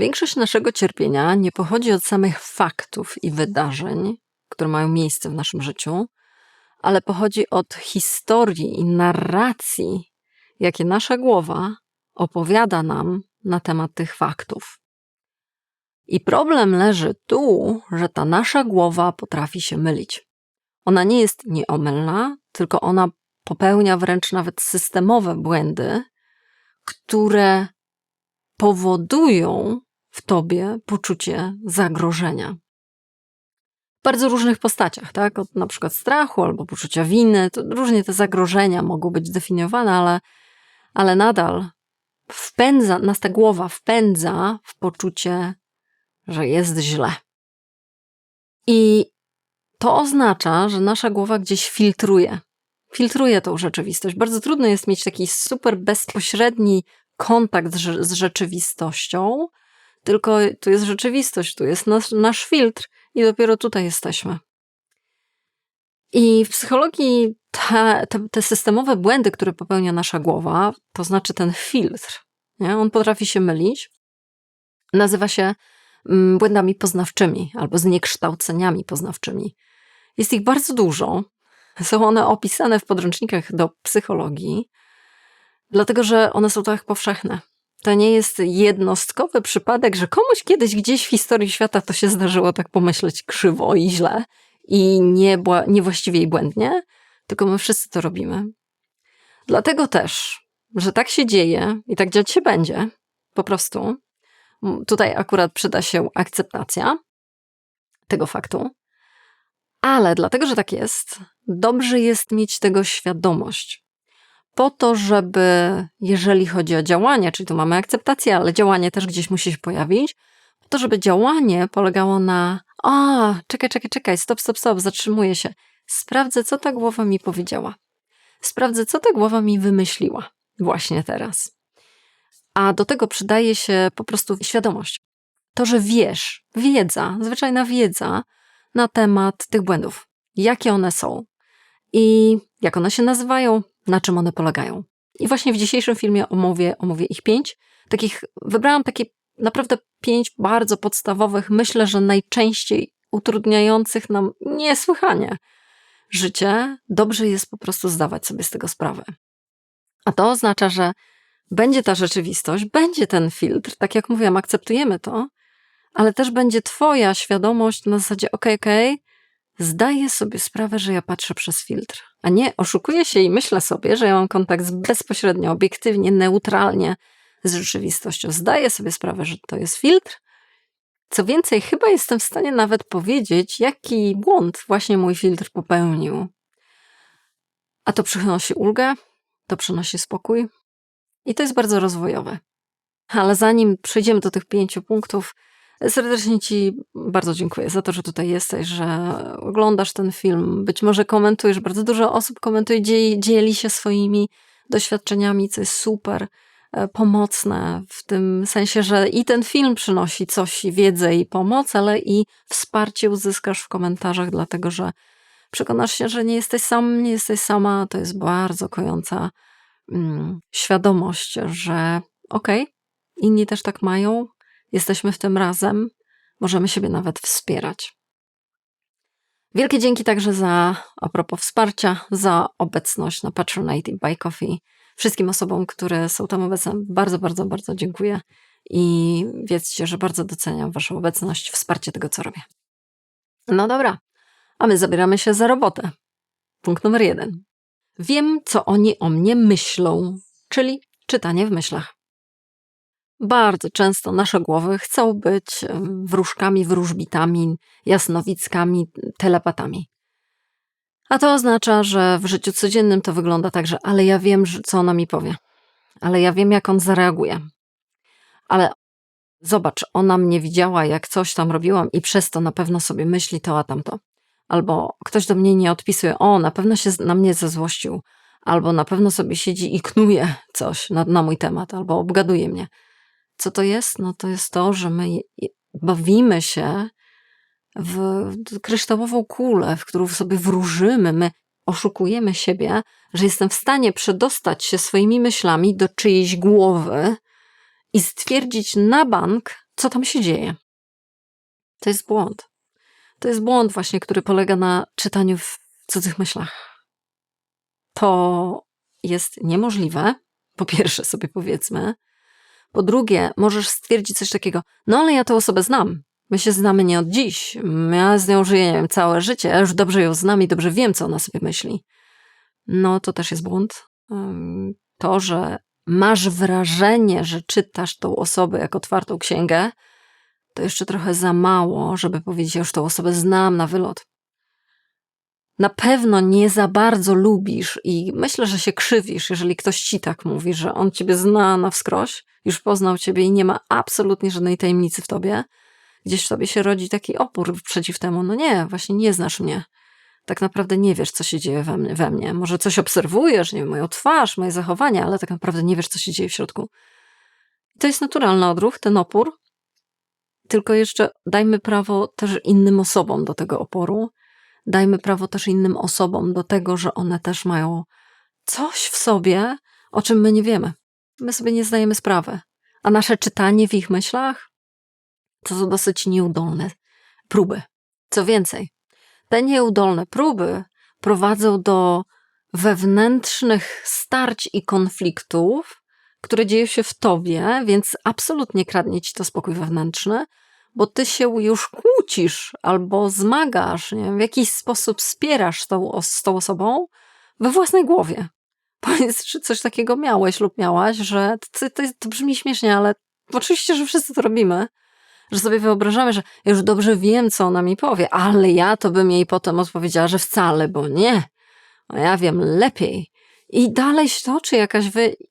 Większość naszego cierpienia nie pochodzi od samych faktów i wydarzeń, które mają miejsce w naszym życiu, ale pochodzi od historii i narracji, jakie nasza głowa opowiada nam na temat tych faktów. I problem leży tu, że ta nasza głowa potrafi się mylić. Ona nie jest nieomylna, tylko ona popełnia wręcz nawet systemowe błędy, które powodują w tobie poczucie zagrożenia. W bardzo różnych postaciach, tak? Od na przykład strachu albo poczucia winy. To różnie te zagrożenia mogą być zdefiniowane, ale nadal nas ta głowa wpędza w poczucie, że jest źle. I to oznacza, że nasza głowa gdzieś filtruje tą rzeczywistość. Bardzo trudno jest mieć taki super bezpośredni kontakt z rzeczywistością, tylko tu jest rzeczywistość, tu jest nasz filtr i dopiero tutaj jesteśmy. I w psychologii te systemowe błędy, które popełnia nasza głowa, to znaczy ten filtr, nie? On potrafi się mylić, nazywa się błędami poznawczymi albo zniekształceniami poznawczymi. Jest ich bardzo dużo, są one opisane w podręcznikach do psychologii, dlatego że one są tak powszechne. To nie jest jednostkowy przypadek, że komuś kiedyś gdzieś w historii świata to się zdarzyło tak pomyśleć krzywo i źle i niewłaściwie i błędnie, tylko my wszyscy to robimy. Dlatego też, że tak się dzieje i tak dziać się będzie, po prostu, tutaj akurat przyda się akceptacja tego faktu, ale dlatego, że tak jest, dobrze jest mieć tego świadomość. Po to, żeby, jeżeli chodzi o działanie, czyli tu mamy akceptację, ale działanie też gdzieś musi się pojawić, po to, żeby działanie polegało na czekaj, stop, zatrzymuję się. Sprawdzę, co ta głowa mi powiedziała. Sprawdzę, co ta głowa mi wymyśliła właśnie teraz. A do tego przydaje się po prostu świadomość. To, że wiesz, zwyczajna wiedza na temat tych błędów. Jakie one są i jak one się nazywają, na czym one polegają. I właśnie w dzisiejszym filmie omówię ich 5. Wybrałam takie naprawdę 5 bardzo podstawowych, myślę, że najczęściej utrudniających nam niesłychanie życie. Dobrze jest po prostu zdawać sobie z tego sprawę. A to oznacza, że będzie ta rzeczywistość, będzie ten filtr, tak jak mówiłam, akceptujemy to, ale też będzie twoja świadomość na zasadzie okej, zdaję sobie sprawę, że ja patrzę przez filtr, a nie oszukuję się i myślę sobie, że ja mam kontakt bezpośrednio, obiektywnie, neutralnie z rzeczywistością. Zdaję sobie sprawę, że to jest filtr. Co więcej, chyba jestem w stanie nawet powiedzieć, jaki błąd właśnie mój filtr popełnił. A to przynosi ulgę, to przynosi spokój i to jest bardzo rozwojowe. Ale zanim przejdziemy do tych 5 punktów, serdecznie ci bardzo dziękuję za to, że tutaj jesteś, że oglądasz ten film. Być może komentujesz, bardzo dużo osób komentuje, dzieli się swoimi doświadczeniami, co jest super pomocne w tym sensie, że i ten film przynosi coś, wiedzę i pomoc, ale i wsparcie uzyskasz w komentarzach, dlatego że przekonasz się, że nie jesteś sam, nie jesteś sama. To jest bardzo kojąca świadomość, że inni też tak mają, jesteśmy w tym razem, możemy siebie nawet wspierać. Wielkie dzięki także a propos wsparcia, za obecność na Patronite i Buy Coffee. Wszystkim osobom, które są tam obecne, bardzo, bardzo, bardzo dziękuję i wiedzcie, że bardzo doceniam waszą obecność, wsparcie tego, co robię. No dobra, a my zabieramy się za robotę. Punkt numer 1. Wiem, co oni o mnie myślą, czyli czytanie w myślach. Bardzo często nasze głowy chcą być wróżkami, wróżbitami, jasnowickami, telepatami. A to oznacza, że w życiu codziennym to wygląda tak, że ale ja wiem, co ona mi powie. Ale ja wiem, jak on zareaguje. Ale zobacz, ona mnie widziała, jak coś tam robiłam i przez to na pewno sobie myśli to, a tamto. Albo ktoś do mnie nie odpisuje, na pewno się na mnie zezłościł. Albo na pewno sobie siedzi i knuje coś na mój temat, albo obgaduje mnie. Co to jest? No to jest to, że my bawimy się w kryształową kulę, w którą sobie wróżymy. My oszukujemy siebie, że jestem w stanie przedostać się swoimi myślami do czyjejś głowy i stwierdzić na bank, co tam się dzieje. To jest błąd. To jest błąd właśnie, który polega na czytaniu w cudzych myślach. To jest niemożliwe, po pierwsze sobie powiedzmy. Po drugie, możesz stwierdzić coś takiego, no ale ja tę osobę znam. My się znamy nie od dziś. Ja z nią żyję, nie wiem, całe życie. Ja już dobrze ją znam i dobrze wiem, co ona sobie myśli. No to też jest błąd. To, że masz wrażenie, że czytasz tą osobę jak otwartą księgę, to jeszcze trochę za mało, żeby powiedzieć, ja już tą osobę znam na wylot. Na pewno nie za bardzo lubisz i myślę, że się krzywisz, jeżeli ktoś ci tak mówi, że on ciebie zna na wskroś, już poznał ciebie i nie ma absolutnie żadnej tajemnicy w tobie. Gdzieś w tobie się rodzi taki opór przeciw temu. No nie, właśnie nie znasz mnie. Tak naprawdę nie wiesz, co się dzieje we mnie. Może coś obserwujesz, nie wiem, moją twarz, moje zachowania, ale tak naprawdę nie wiesz, co się dzieje w środku. To jest naturalny odruch, ten opór. Tylko jeszcze dajmy prawo też innym osobom do tego oporu. Dajmy prawo też innym osobom do tego, że one też mają coś w sobie, o czym my nie wiemy. My sobie nie zdajemy sprawy. A nasze czytanie w ich myślach to są dosyć nieudolne próby. Co więcej, te nieudolne próby prowadzą do wewnętrznych starć i konfliktów, które dzieją się w tobie, więc absolutnie kradnie ci to spokój wewnętrzny, bo ty się już kłócisz albo zmagasz, nie wiem, w jakiś sposób wspierasz z tą osobą we własnej głowie. Powiedz, czy coś takiego miałeś lub miałaś, że to brzmi śmiesznie, ale oczywiście, że wszyscy to robimy, że sobie wyobrażamy, że ja już dobrze wiem, co ona mi powie, ale ja to bym jej potem odpowiedziała, że wcale, bo nie. A ja wiem lepiej. I dalej się toczy jakaś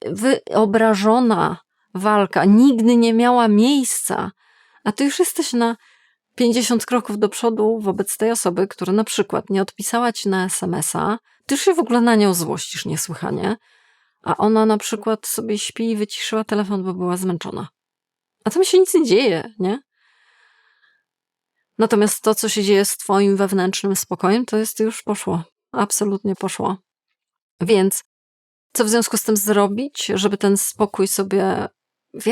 wyobrażona walka. Nigdy nie miała miejsca. A ty już jesteś na 50 kroków do przodu wobec tej osoby, która na przykład nie odpisała ci na SMS-a. Ty już się w ogóle na nią złościsz niesłychanie. A ona na przykład sobie śpi i wyciszyła telefon, bo była zmęczona. A tam się nic nie dzieje, nie? Natomiast to, co się dzieje z twoim wewnętrznym spokojem, to jest już poszło. Absolutnie poszło. Więc co w związku z tym zrobić, żeby ten spokój sobie w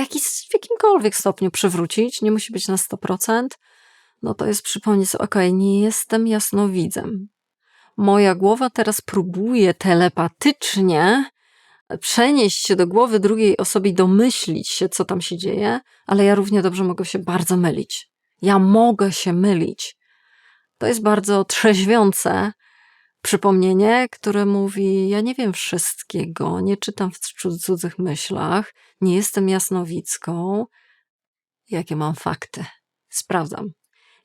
jakimkolwiek stopniu przywrócić? Nie musi być na 100%. No to jest przypomnieć sobie, okej, nie jestem jasnowidzem. Moja głowa teraz próbuje telepatycznie przenieść się do głowy drugiej osoby i domyślić się, co tam się dzieje, ale ja równie dobrze mogę się bardzo mylić. Ja mogę się mylić. To jest bardzo trzeźwiące przypomnienie, które mówi, ja nie wiem wszystkiego, nie czytam w cudzych myślach, nie jestem jasnowicką. Jakie mam fakty? Sprawdzam.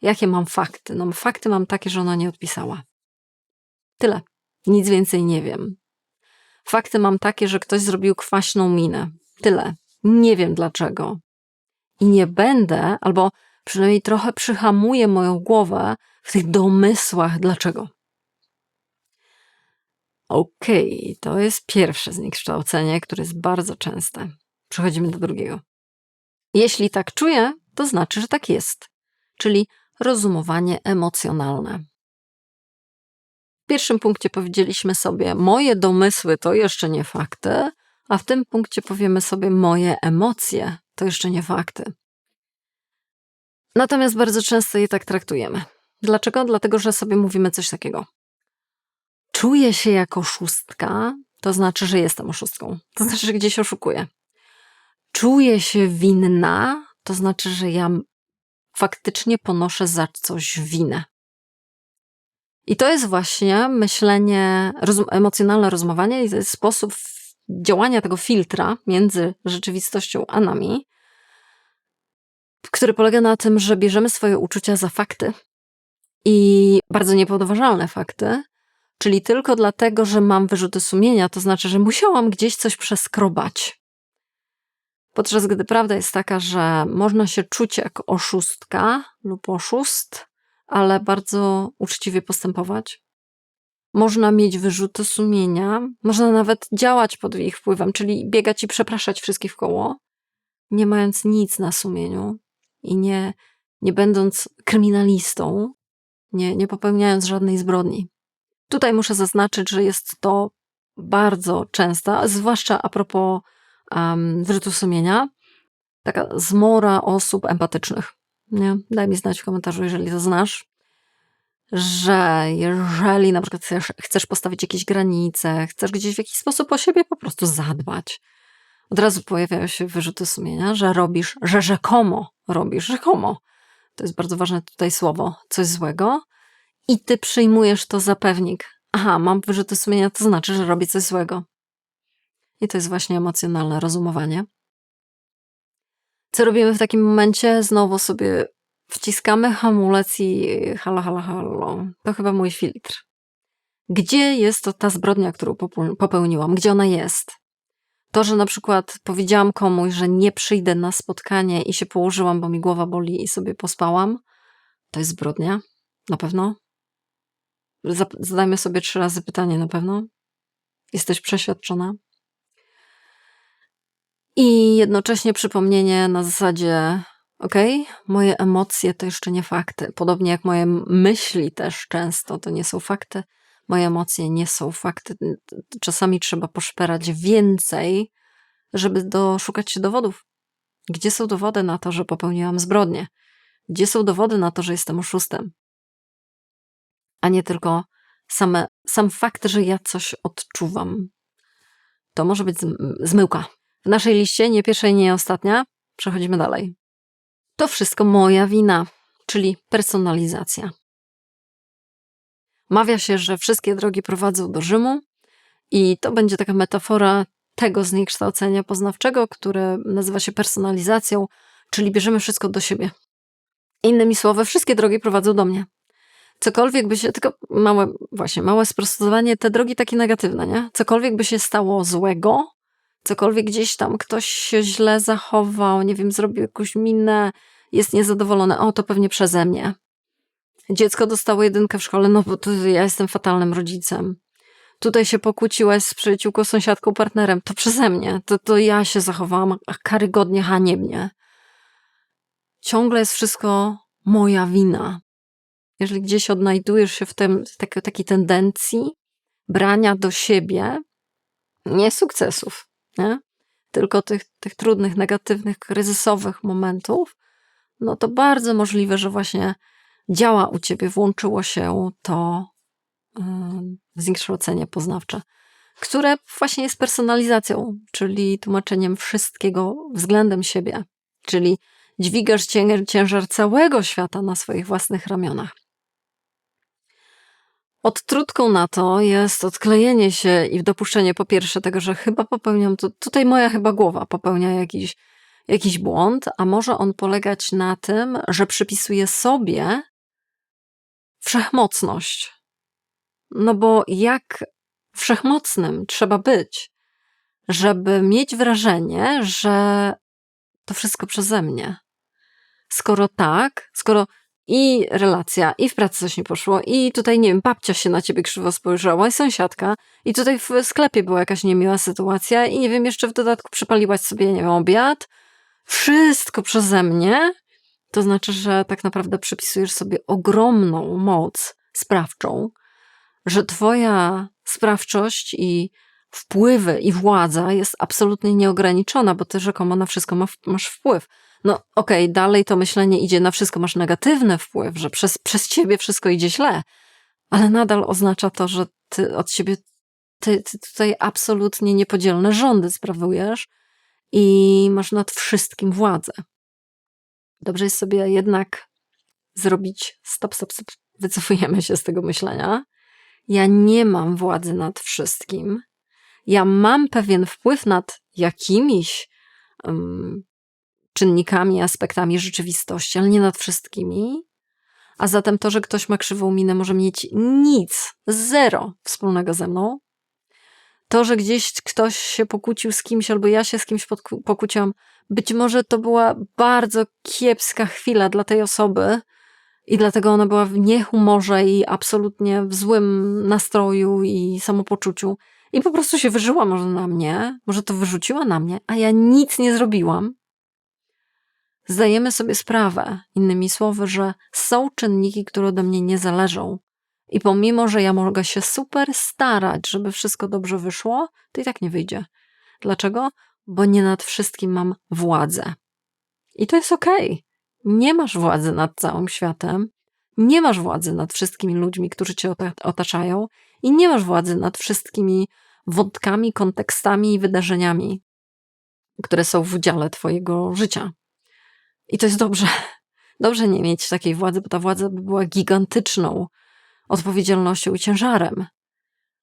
Jakie mam fakty? No fakty mam takie, że ona nie odpisała. Tyle. Nic więcej nie wiem. Fakty mam takie, że ktoś zrobił kwaśną minę. Tyle. Nie wiem dlaczego. I nie będę, albo przynajmniej trochę przyhamuję moją głowę w tych domysłach dlaczego. Okej, to jest pierwsze zniekształcenie, które jest bardzo częste. Przechodzimy do drugiego. Jeśli tak czuję, to znaczy, że tak jest. Czyli rozumowanie emocjonalne. W pierwszym punkcie powiedzieliśmy sobie, moje domysły to jeszcze nie fakty, a w tym punkcie powiemy sobie, moje emocje to jeszcze nie fakty. Natomiast bardzo często je tak traktujemy. Dlaczego? Dlatego, że sobie mówimy coś takiego. Czuję się jak oszustka, to znaczy, że jestem oszustką. To znaczy, że gdzieś oszukuję. Czuję się winna, to znaczy, że ja faktycznie ponoszę za coś winę. I to jest właśnie myślenie, emocjonalne rozumowanie i to jest sposób działania tego filtra między rzeczywistością a nami, który polega na tym, że bierzemy swoje uczucia za fakty i bardzo niepodważalne fakty, czyli tylko dlatego, że mam wyrzuty sumienia, to znaczy, że musiałam gdzieś coś przeskrobać. Podczas gdy prawda jest taka, że można się czuć jak oszustka lub oszust, ale bardzo uczciwie postępować. Można mieć wyrzuty sumienia, można nawet działać pod ich wpływem, czyli biegać i przepraszać wszystkich w koło, nie mając nic na sumieniu i nie będąc kryminalistą, nie popełniając żadnej zbrodni. Tutaj muszę zaznaczyć, że jest to bardzo częste, zwłaszcza a propos wyrzutu sumienia, taka zmora osób empatycznych. Nie? Daj mi znać w komentarzu, jeżeli to znasz, że jeżeli na przykład chcesz postawić jakieś granice, chcesz gdzieś w jakiś sposób o siebie po prostu zadbać, od razu pojawiają się wyrzuty sumienia, że robisz, że rzekomo robisz, rzekomo. To jest bardzo ważne tutaj słowo, coś złego i ty przyjmujesz to za pewnik. Aha, mam wyrzuty sumienia, to znaczy, że robię coś złego. I to jest właśnie emocjonalne rozumowanie. Co robimy w takim momencie? Znowu sobie wciskamy hamulec i halo, halo, halo. To chyba mój filtr. Gdzie jest to ta zbrodnia, którą popełniłam? Gdzie ona jest? To, że na przykład powiedziałam komuś, że nie przyjdę na spotkanie i się położyłam, bo mi głowa boli i sobie pospałam, to jest zbrodnia? Na pewno? Zadajmy sobie 3 razy pytanie, na pewno? Jesteś przeświadczona? I jednocześnie przypomnienie na zasadzie, moje emocje to jeszcze nie fakty. Podobnie jak moje myśli też często to nie są fakty. Moje emocje nie są fakty. Czasami trzeba poszperać więcej, żeby doszukać się dowodów. Gdzie są dowody na to, że popełniłam zbrodnię? Gdzie są dowody na to, że jestem oszustem? A nie tylko sam fakt, że ja coś odczuwam. To może być zmyłka. W naszej liście, nie pierwsza i nie ostatnia, przechodzimy dalej. To wszystko moja wina, czyli personalizacja. Mawia się, że wszystkie drogi prowadzą do Rzymu i to będzie taka metafora tego zniekształcenia poznawczego, które nazywa się personalizacją, czyli bierzemy wszystko do siebie. Innymi słowy, wszystkie drogi prowadzą do mnie. Cokolwiek by się, tylko małe sprostowanie, te drogi takie negatywne, nie? Cokolwiek by się stało złego, cokolwiek gdzieś tam ktoś się źle zachował, nie wiem, zrobił jakąś minę, jest niezadowolone, to pewnie przeze mnie. Dziecko dostało 1 w szkole, no bo to ja jestem fatalnym rodzicem. Tutaj się pokłóciłaś z przyjaciółką, sąsiadką, partnerem, to przeze mnie, to ja się zachowałam karygodnie, haniebnie. Ciągle jest wszystko moja wina. Jeżeli gdzieś odnajdujesz się w takiej tendencji brania do siebie nie sukcesów, nie? Tylko tych trudnych, negatywnych, kryzysowych momentów, no to bardzo możliwe, że właśnie działa u ciebie, włączyło się to zniekształcenie poznawcze, które właśnie jest personalizacją, czyli tłumaczeniem wszystkiego względem siebie, czyli dźwigasz ciężar całego świata na swoich własnych ramionach. Odtrutką na to jest odklejenie się i dopuszczenie po pierwsze tego, że chyba popełniam, tutaj moja chyba głowa popełnia jakiś błąd, a może on polegać na tym, że przypisuję sobie wszechmocność. No bo jak wszechmocnym trzeba być, żeby mieć wrażenie, że to wszystko przeze mnie. Skoro i relacja, i w pracy coś nie poszło, i tutaj, nie wiem, babcia się na ciebie krzywo spojrzała, i sąsiadka, i tutaj w sklepie była jakaś niemiła sytuacja, i nie wiem, jeszcze w dodatku przypaliłaś sobie, nie wiem, obiad. Wszystko przeze mnie, to znaczy, że tak naprawdę przypisujesz sobie ogromną moc sprawczą, że twoja sprawczość i wpływy i władza jest absolutnie nieograniczona, bo ty rzekomo na wszystko masz wpływ. No dalej to myślenie idzie, na wszystko masz negatywny wpływ, że przez ciebie wszystko idzie źle, ale nadal oznacza to, że ty od siebie ty tutaj absolutnie niepodzielne rządy sprawujesz i masz nad wszystkim władzę. Dobrze jest sobie jednak zrobić stop, wycofujemy się z tego myślenia. Ja nie mam władzy nad wszystkim. Ja mam pewien wpływ nad jakimiś czynnikami, aspektami rzeczywistości, ale nie nad wszystkimi. A zatem to, że ktoś ma krzywą minę, może mieć nic, zero wspólnego ze mną. To, że gdzieś ktoś się pokłócił z kimś, albo ja się z kimś pokłóciłam, być może to była bardzo kiepska chwila dla tej osoby i dlatego ona była w niehumorze i absolutnie w złym nastroju i samopoczuciu i po prostu się wyżyła może na mnie, może to wyrzuciła na mnie, a ja nic nie zrobiłam. Zdajemy sobie sprawę, innymi słowy, że są czynniki, które ode mnie nie zależą. I pomimo, że ja mogę się super starać, żeby wszystko dobrze wyszło, to i tak nie wyjdzie. Dlaczego? Bo nie nad wszystkim mam władzę. I to jest okej. Nie masz władzy nad całym światem, nie masz władzy nad wszystkimi ludźmi, którzy cię otaczają i nie masz władzy nad wszystkimi wątkami, kontekstami i wydarzeniami, które są w udziale twojego życia. I to jest dobrze. Dobrze nie mieć takiej władzy, bo ta władza by była gigantyczną odpowiedzialnością i ciężarem.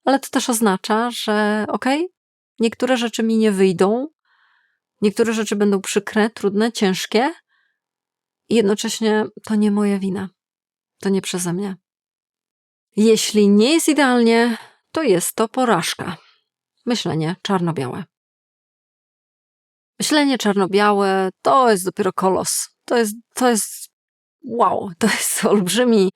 Ale to też oznacza, że niektóre rzeczy mi nie wyjdą, niektóre rzeczy będą przykre, trudne, ciężkie i jednocześnie to nie moja wina. To nie przeze mnie. Jeśli nie jest idealnie, to jest to porażka. Myślenie czarno-białe. Myślenie czarno-białe to jest dopiero kolos. To jest wow, to jest olbrzymi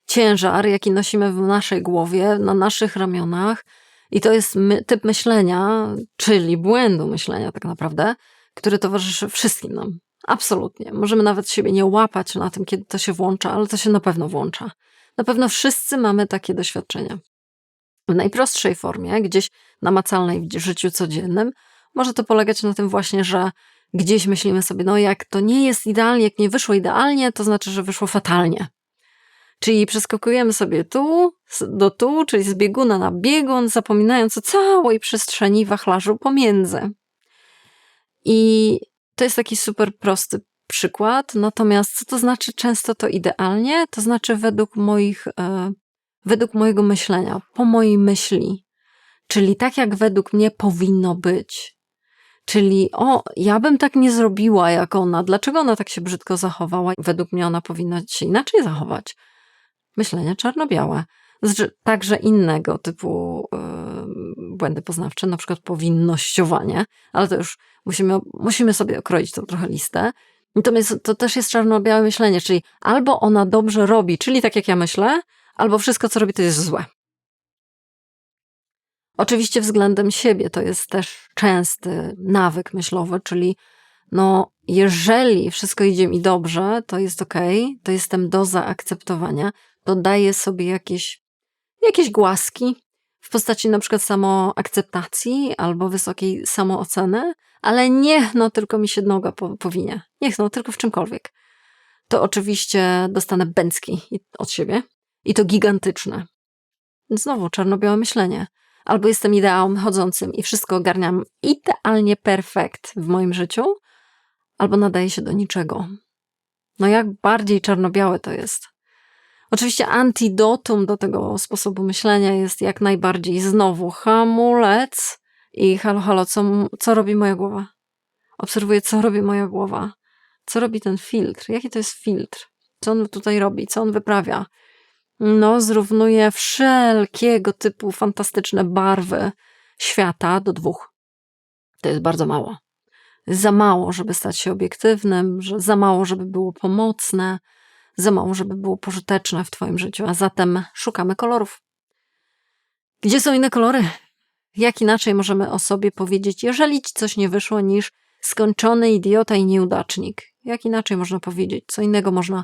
ciężar, jaki nosimy w naszej głowie, na naszych ramionach i to jest typ myślenia, czyli błędu myślenia tak naprawdę, który towarzyszy wszystkim nam. Absolutnie. Możemy nawet siebie nie łapać na tym, kiedy to się włącza, ale to się na pewno włącza. Na pewno wszyscy mamy takie doświadczenia. W najprostszej formie, gdzieś namacalnej w życiu codziennym, może to polegać na tym właśnie, że gdzieś myślimy sobie, no jak to nie jest idealnie, jak nie wyszło idealnie, to znaczy, że wyszło fatalnie. Czyli przeskakujemy sobie tu, czyli z bieguna na biegun, zapominając o całej przestrzeni wachlarzu pomiędzy. I to jest taki super prosty przykład, natomiast co to znaczy często to idealnie? To znaczy według mojego myślenia, po mojej myśli, czyli tak jak według mnie powinno być. Czyli ja bym tak nie zrobiła jak ona, dlaczego ona tak się brzydko zachowała? Według mnie ona powinna się inaczej zachować. Myślenie czarno-białe. Znaczy, także innego typu błędy poznawcze, na przykład powinnościowanie, ale to już musimy sobie okroić tą trochę listę. Natomiast to też jest czarno-białe myślenie, czyli albo ona dobrze robi, czyli tak jak ja myślę, albo wszystko, co robi, to jest złe. Oczywiście względem siebie to jest też częsty nawyk myślowy, czyli jeżeli wszystko idzie mi dobrze, to jest okej, to jestem do zaakceptowania, to daję sobie jakieś głaski w postaci na przykład samoakceptacji albo wysokiej samooceny, ale niech tylko mi się noga powinie. Niech tylko w czymkolwiek. To oczywiście dostanę bęcki od siebie i to gigantyczne. Znowu czarno-białe myślenie. Albo jestem ideałem chodzącym i wszystko ogarniam idealnie perfekt w moim życiu, albo nadaje się do niczego. Jak bardziej czarno-białe to jest. Oczywiście antidotum do tego sposobu myślenia jest jak najbardziej znowu hamulec i halo, co robi moja głowa? Obserwuję, co robi moja głowa. Co robi ten filtr? Jaki to jest filtr? Co on tutaj robi? Co on wyprawia? Zrównuje wszelkiego typu fantastyczne barwy świata do 2. To jest bardzo mało. Za mało, żeby stać się obiektywnym, za mało, żeby było pomocne, za mało, żeby było pożyteczne w twoim życiu, a zatem szukamy kolorów. Gdzie są inne kolory? Jak inaczej możemy o sobie powiedzieć, jeżeli ci coś nie wyszło, niż skończony idiota i nieudacznik? Jak inaczej można powiedzieć? Co innego można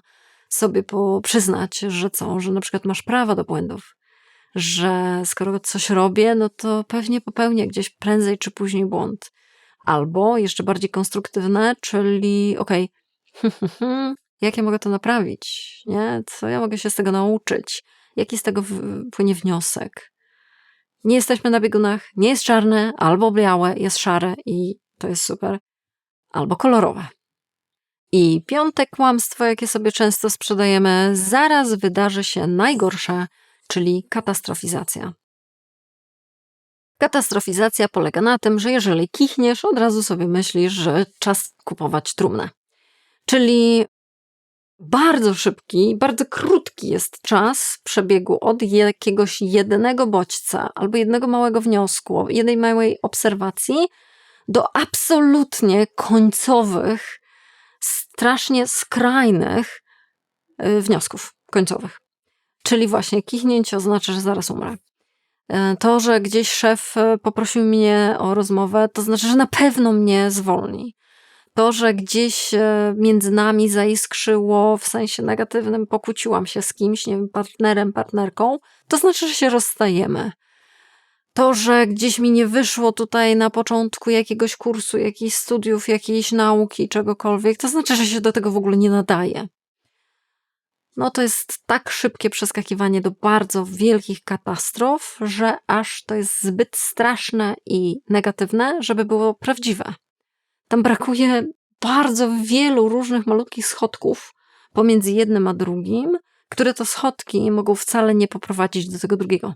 sobie przyznać, że na przykład masz prawo do błędów, że skoro coś robię, to pewnie popełnię gdzieś prędzej czy później błąd. Albo jeszcze bardziej konstruktywne, czyli jak ja mogę to naprawić? Nie? Co ja mogę się z tego nauczyć? Jaki z tego płynie wniosek? Nie jesteśmy na biegunach, nie jest czarne, albo białe, jest szare i to jest super, albo kolorowe. I 5. kłamstwo, jakie sobie często sprzedajemy, zaraz wydarzy się najgorsze, czyli katastrofizacja. Katastrofizacja polega na tym, że jeżeli kichniesz, od razu sobie myślisz, że czas kupować trumnę. Czyli bardzo szybki, bardzo krótki jest czas przebiegu od jakiegoś jednego bodźca albo jednego małego wniosku, jednej małej obserwacji do absolutnie końcowych, strasznie skrajnych wniosków końcowych. Czyli właśnie kichnięcie oznacza, że zaraz umrę. To, że gdzieś szef poprosił mnie o rozmowę, to znaczy, że na pewno mnie zwolni. To, że gdzieś między nami zaiskrzyło w sensie negatywnym, pokłóciłam się z kimś, nie wiem, partnerem, partnerką, to znaczy, że się rozstajemy. To, że gdzieś mi nie wyszło tutaj na początku jakiegoś kursu, jakichś studiów, jakiejś nauki, czegokolwiek, to znaczy, że się do tego w ogóle nie nadaje. No to jest tak szybkie przeskakiwanie do bardzo wielkich katastrof, że aż to jest zbyt straszne i negatywne, żeby było prawdziwe. Tam brakuje bardzo wielu różnych malutkich schodków pomiędzy jednym a drugim, które to schodki mogą wcale nie poprowadzić do tego drugiego,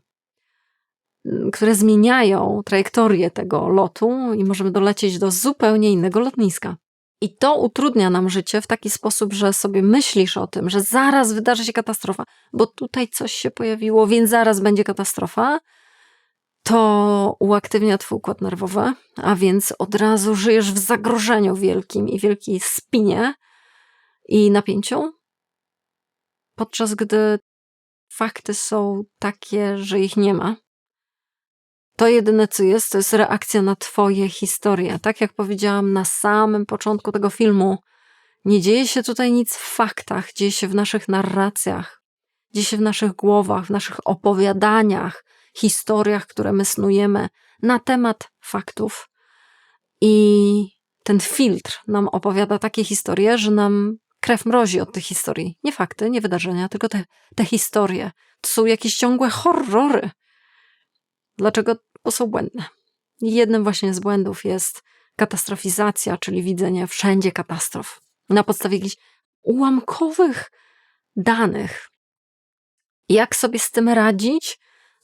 które zmieniają trajektorię tego lotu i możemy dolecieć do zupełnie innego lotniska. I to utrudnia nam życie w taki sposób, że sobie myślisz o tym, że zaraz wydarzy się katastrofa, bo tutaj coś się pojawiło, więc zaraz będzie katastrofa. To uaktywnia twój układ nerwowy, a więc od razu żyjesz w zagrożeniu wielkim i wielkiej spinie i napięciu, podczas gdy fakty są takie, że ich nie ma. To jedyne, co jest, to jest reakcja na twoje historie. Tak jak powiedziałam na samym początku tego filmu, nie dzieje się tutaj nic w faktach, dzieje się w naszych narracjach, dzieje się w naszych głowach, w naszych opowiadaniach, historiach, które my snujemy na temat faktów. I ten filtr nam opowiada takie historie, że nam krew mrozi od tych historii. Nie fakty, nie wydarzenia, tylko te historie. To są jakieś ciągłe horrory. Dlaczego? Bo są błędne. I jednym właśnie z błędów jest katastrofizacja, czyli widzenie wszędzie katastrof. Na podstawie jakichś ułamkowych danych. Jak sobie z tym radzić?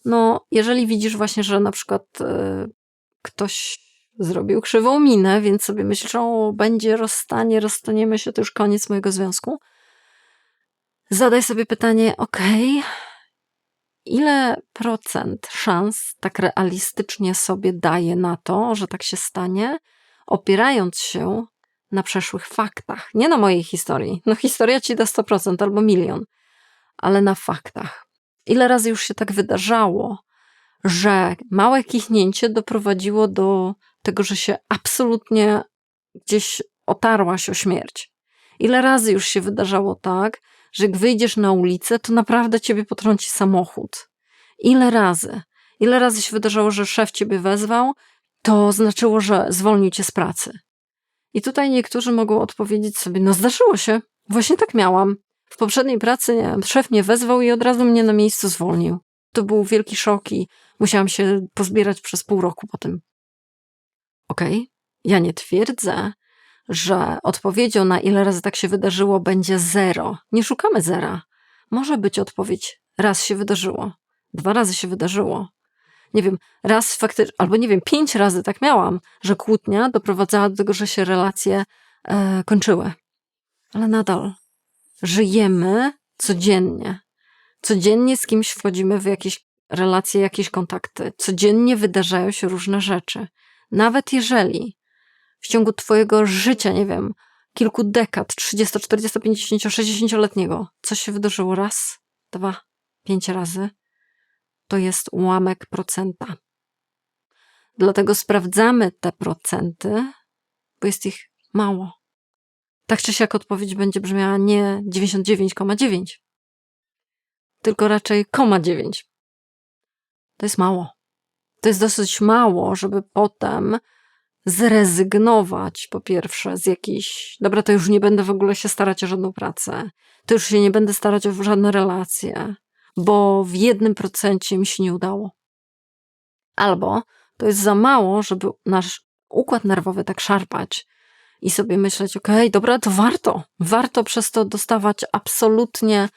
No, jeżeli widzisz właśnie, że na przykład ktoś zrobił krzywą minę, więc sobie myślisz, o, będzie rozstanie, rozstaniemy się, to już koniec mojego związku. Zadaj sobie pytanie, ile procent szans tak realistycznie sobie daje na to, że tak się stanie, opierając się na przeszłych faktach. Nie na mojej historii. No historia ci da 100% albo 1 000 000, ale na faktach. Ile razy już się tak wydarzało, że małe kichnięcie doprowadziło do tego, że się absolutnie gdzieś otarłaś o śmierć. Ile razy już się wydarzało tak, że jak wyjdziesz na ulicę, to naprawdę ciebie potrąci samochód. Ile razy? Ile razy się wydarzało, że szef ciebie wezwał, to znaczyło, że zwolnił cię z pracy. I tutaj niektórzy mogą odpowiedzieć sobie, no zdarzyło się, właśnie tak miałam. W poprzedniej pracy, nie wiem, szef mnie wezwał i od razu mnie na miejscu zwolnił. To był wielki szok i musiałam się pozbierać przez pół roku po tym. Ja nie twierdzę, że odpowiedzią na ile razy tak się wydarzyło będzie 0. Nie szukamy 0. Może być odpowiedź, raz się wydarzyło, 2 razy się wydarzyło. Nie wiem, raz faktycznie, albo nie wiem, 5 razy tak miałam, że kłótnia doprowadzała do tego, że się relacje kończyły. Ale nadal żyjemy codziennie. Codziennie z kimś wchodzimy w jakieś relacje, jakieś kontakty. Codziennie wydarzają się różne rzeczy. Nawet jeżeli w ciągu twojego życia, nie wiem, kilku dekad, 30, 40, 50, 60-letniego, coś się wydarzyło raz, 2, 5 razy, to jest ułamek procenta. Dlatego sprawdzamy te procenty, bo jest ich mało. Tak czy siak odpowiedź będzie brzmiała nie 99,9, tylko raczej 0,9. To jest mało. To jest dosyć mało, żeby potem zrezygnować po pierwsze z jakiejś, dobra, to już nie będę w ogóle się starać o żadną pracę, to już się nie będę starać o żadne relacje, bo w 1% mi się nie udało. Albo to jest za mało, żeby nasz układ nerwowy tak szarpać i sobie myśleć, dobra, to warto przez to dostawać absolutnie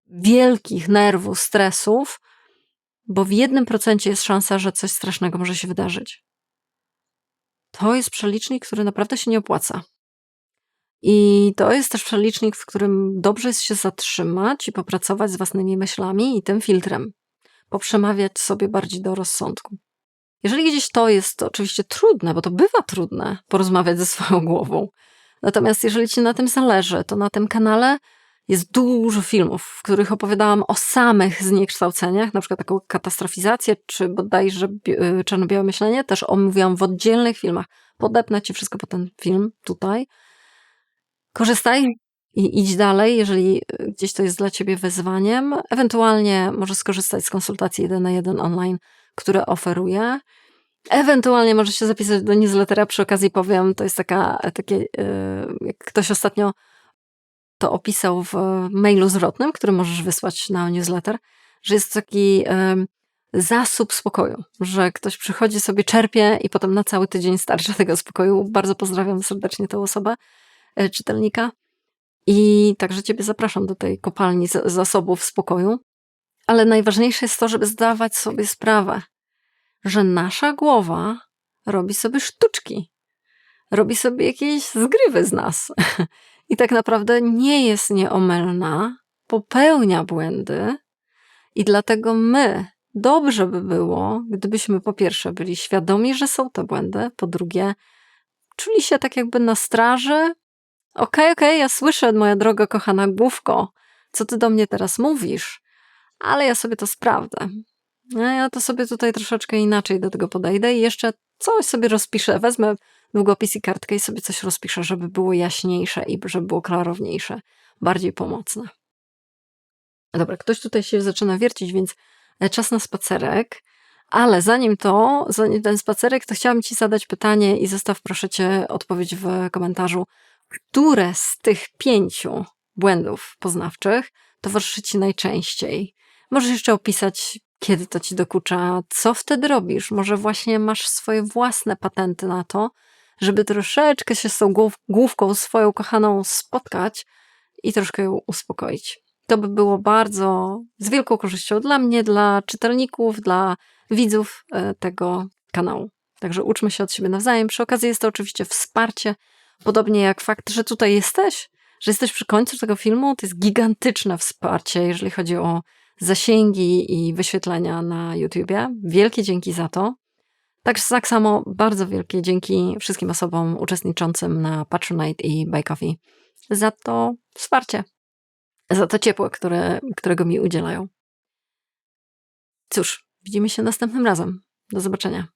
wielkich nerwów, stresów, bo w 1% jest szansa, że coś strasznego może się wydarzyć. To jest przelicznik, który naprawdę się nie opłaca. I to jest też przelicznik, w którym dobrze jest się zatrzymać i popracować z własnymi myślami i tym filtrem. Poprzemawiać sobie bardziej do rozsądku. Jeżeli gdzieś to jest oczywiście trudne, bo to bywa trudne porozmawiać ze swoją głową. Natomiast jeżeli ci na tym zależy, to na tym kanale jest dużo filmów, w których opowiadałam o samych zniekształceniach, na przykład taką katastrofizację, czy bodajże czarno-białe myślenie, też omówiłam w oddzielnych filmach. Podepnę ci wszystko po ten film tutaj. Korzystaj i idź dalej, jeżeli gdzieś to jest dla ciebie wyzwaniem, ewentualnie możesz skorzystać z konsultacji 1 na 1 online, które oferuję. Ewentualnie możesz się zapisać do newslettera, przy okazji powiem, to jest takie, jak ktoś ostatnio to opisał w mailu zwrotnym, który możesz wysłać na newsletter, że jest taki zasób spokoju, że ktoś przychodzi sobie, czerpie i potem na cały tydzień starcza tego spokoju. Bardzo pozdrawiam serdecznie tę osobę, czytelnika. I także ciebie zapraszam do tej kopalni zasobów spokoju. Ale najważniejsze jest to, żeby zdawać sobie sprawę, że nasza głowa robi sobie sztuczki, robi sobie jakieś zgrywy z nas. I tak naprawdę nie jest nieomylna, popełnia błędy i dlatego my, dobrze by było, gdybyśmy po pierwsze byli świadomi, że są te błędy, po drugie czuli się tak jakby na straży. Okej, ja słyszę, moja droga kochana główko, co ty do mnie teraz mówisz, ale ja sobie to sprawdzę. Ja to sobie tutaj troszeczkę inaczej do tego podejdę i jeszcze coś sobie rozpiszę. Wezmę długopis i kartkę i sobie coś rozpiszę, żeby było jaśniejsze i żeby było klarowniejsze, bardziej pomocne. Dobra, ktoś tutaj się zaczyna wiercić, więc czas na spacerek. Ale zanim ten spacerek, to chciałam ci zadać pytanie i zostaw proszę cię odpowiedź w komentarzu. Które z tych 5 błędów poznawczych towarzyszy ci najczęściej? Możesz jeszcze opisać, kiedy to ci dokucza, co wtedy robisz. Może właśnie masz swoje własne patenty na to, żeby troszeczkę się z tą główką swoją kochaną spotkać i troszkę ją uspokoić. To by było bardzo z wielką korzyścią dla mnie, dla czytelników, dla widzów tego kanału. Także uczmy się od siebie nawzajem. Przy okazji jest to oczywiście wsparcie, podobnie jak fakt, że tutaj jesteś, że jesteś przy końcu tego filmu. To jest gigantyczne wsparcie, jeżeli chodzi o zasięgi i wyświetlenia na YouTubie. Wielkie dzięki za to. Tak samo bardzo wielkie dzięki wszystkim osobom uczestniczącym na Patronite i Buy Coffee za to wsparcie, za to ciepło, którego mi udzielają. Cóż, widzimy się następnym razem. Do zobaczenia.